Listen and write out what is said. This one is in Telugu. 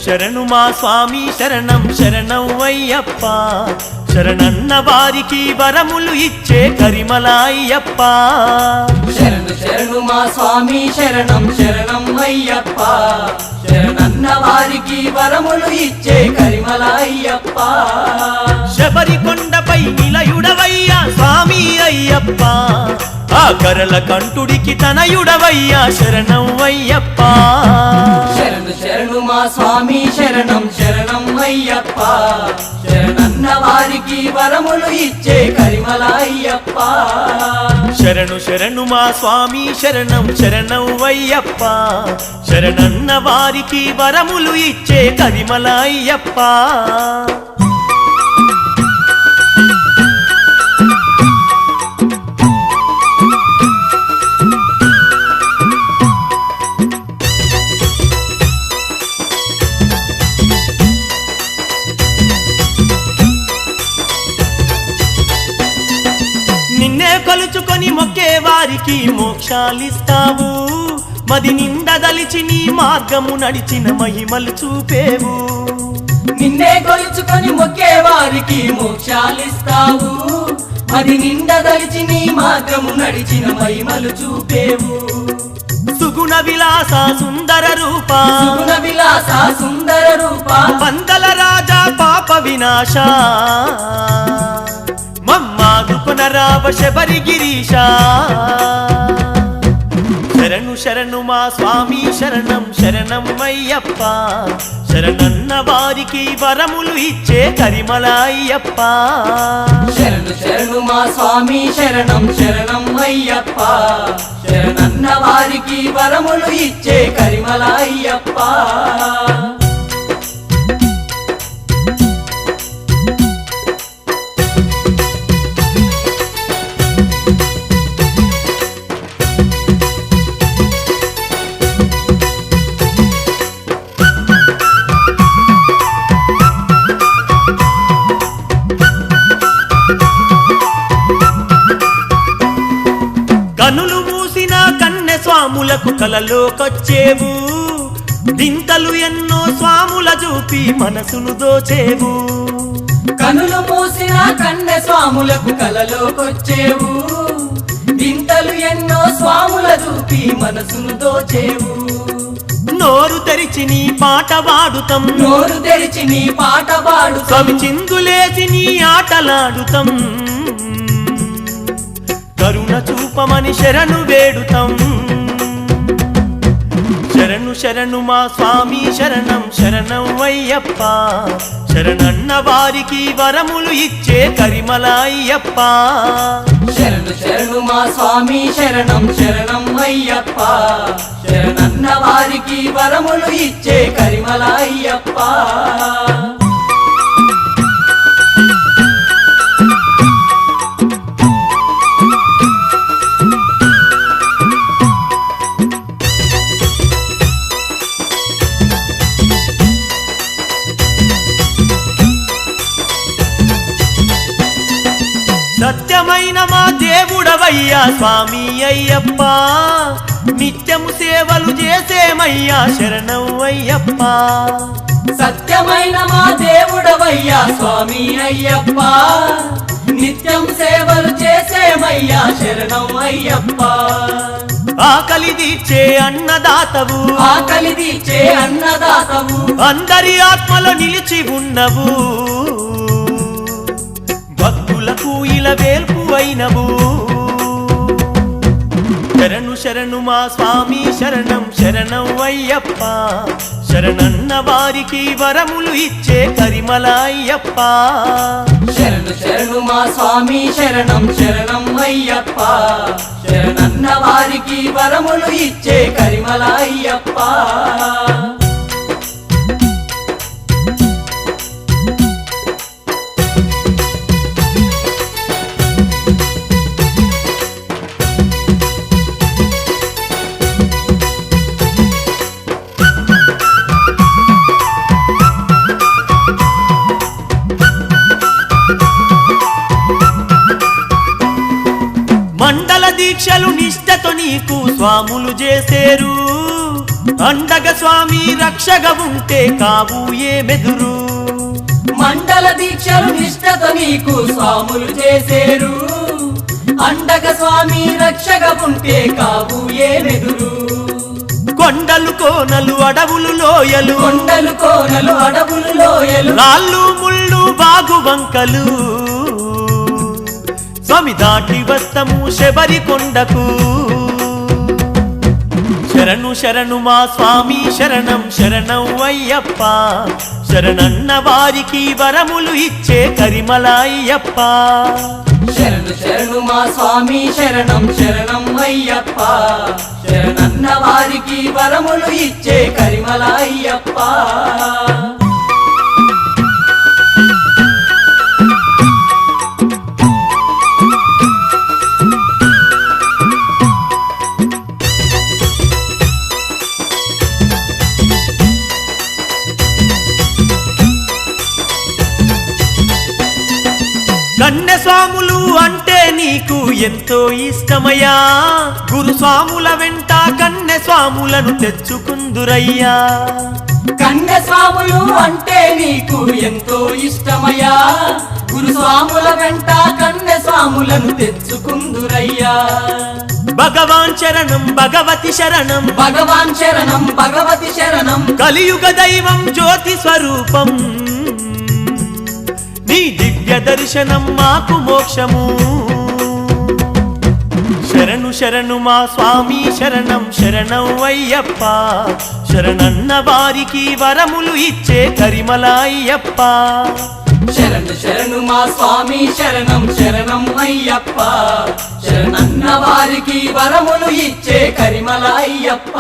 శరణు మా స్వామి శరణం శరణం అయ్యప్ప శరణన్న వారికి వరములు ఇచ్చే కరిమల అయ్యప్ప శరణు శరణు మా స్వామి శరణం శరణం అయ్యప్ప శరణన్న వారికి వరములు ఇచ్చే కరిమల అయ్యప్ప శబరికొండపై నిలయుడవయ్యా స్వామి అయ్యప్ప ఆ కరల కంఠుడికి తనయుడవయ్యా శరణం అయ్యప్ప శరణు శరణు మా స్వామి శరణం శరణం అయ్యప్ప శరణన్న వారికి వరములు ఇచ్చే కరిమల అయ్యప్ప శరణు శరణు మా స్వామి శరణం శరణం అయ్యప్ప శరణన్న వారికి వరములు ఇచ్చే కరిమల అయ్యప్ప నిన్నే కొలుచుకొని మొక్కే వారికి మోక్షాలిస్తావు మది నిండదలిచి నీ మార్గము నడిచిన మహిమలు చూపేవు నిన్నే కొలుచుకొని మొక్కే వారికి మోక్షాలిస్తావు అది నిండదలిచి నీ మార్గము నడిచిన మహిమలు చూపేవు సుగుణ విలాస సుందర రూప సుగుణ విలాస సుందర రూప పందల రాజా పాప వినాశ మమ్మాదుకొన రావ శబరి గిరీశ శరణు శరణు మా స్వామి శరణం శరణం అయ్యప్ప శరణన్న వారికి వరములు ఇచ్చే కరిమల అయ్యప్ప శరణు శరణు మా స్వామి శరణం శరణం అయ్యప్ప శరణన్న వారికి వరములు ఇచ్చే కరిమల అయ్యప్ప కనులు మూసిన కన్నె స్వాములకు కలలోకొచ్చేవు వింతలు ఎన్నో స్వాముల చూపి మనసును దోచేవు కనులు మూసిన కన్నె స్వాములకు కలలోకొచ్చేవు వింతలు ఎన్నో స్వాముల చూపి మనసును దోచేవు నోరు తెరిచి నీ పాట పాడుతం నోరు తెరిచి నీ పాట పాడు కవి చిందులేసి నీ ఆటలాడుతం కరుణ చూపమని శరణు వేడుతం శరణు శరణు మా స్వామి శరణం శరణం అయ్యప్ప శరణన్న వారికి వరములు ఇచ్చే కరిమల అయ్యప్ప శరణు శరణు మా స్వామి శరణం శరణం అయ్యప్ప శరణన్న వారికి వరములు ఇచ్చే కరిమల అయ్యప్ప సత్యమైన మా దేవుడవయ్యా స్వామి అయ్యప్ప నిత్యము సేవలు చేసేమయ్యా శరణం అయ్యప్ప సత్యమైన మా దేవుడవయ్యా స్వామి అయ్యప్ప నిత్యం సేవలు చేసేమయ్యా శరణం అయ్యప్ప ఆకలి తీర్చే అన్నదాతవు ఆకలి తీర్చే అన్నదాతవు అందరి ఆత్మలో నిలిచి ఉన్నవు భక్తులకు ఇలా వేల్పు అయినవు శరణు శరణు మా స్వామి శరణం శరణం అయ్యప్ప శరణన్న వారికి వరములు ఇచ్చే కరిమల అయ్యప్ప శరణు శరణు మా స్వామి శరణం శరణం అయ్యప్ప శరణన్న వారికి వరములు ఇచ్చే కరిమల అయ్యప్ప మండల దీక్షలు నిష్ఠతో నీకు స్వాములు చేసేరు అండగ స్వామి రక్షగా ఉంటే కావు ఏమెదురు మండల దీక్షలు నిష్ఠతో నీకు స్వాములు చేసేరు అండగ స్వామి రక్షగా ఉంటే కావు ఏమెదురు కొండలు కోనలు అడవులు లోయలు కొండలు కోనలు అడవులు లోయలు రాళ్ళు ముళ్ళు బాగు వంకలు స్వామి దాటి వస్తము శబరి కొండకు శరణు శరణు మా స్వామి శరణం శరణం అయ్యప్ప శరణన్న వారికి వరములు ఇచ్చే కరిమల అయ్యప్ప శరణు శరణు మా స్వామి శరణం శరణం అయ్యప్ప శరణన్న వారికి వరములు ఇచ్చే కరిమల అయ్యప్ప కన్నె స్వాములు అంటే నీకు ఎంతో ఇష్టమయ్యా గురుస్వాముల వెంట కన్నె స్వాములను తెచ్చుకుందురయ్యా కన్నె స్వాములు అంటే నీకు ఎంతో ఇష్టమయ్యా గురుస్వాముల వెంట కన్నె స్వాములను తెచ్చుకుందురయ్యా భగవాన్ శరణం భగవతి శరణం భగవాన్ శరణం భగవతి శరణం కలియుగ దైవం జ్యోతి స్వరూపం నీ దివ్య దర్శనం మాకు మోక్షము శరణు శరణు మా స్వామి శరణం శరణం అయ్యప్ప శరణన్న వారికి వరములు ఇచ్చే కరిమల అయ్యప్ప శరణు శరణు మా స్వామి శరణం శరణం అయ్యప్ప శరణన్న వారికి వరములు ఇచ్చే కరిమల అయ్యప్ప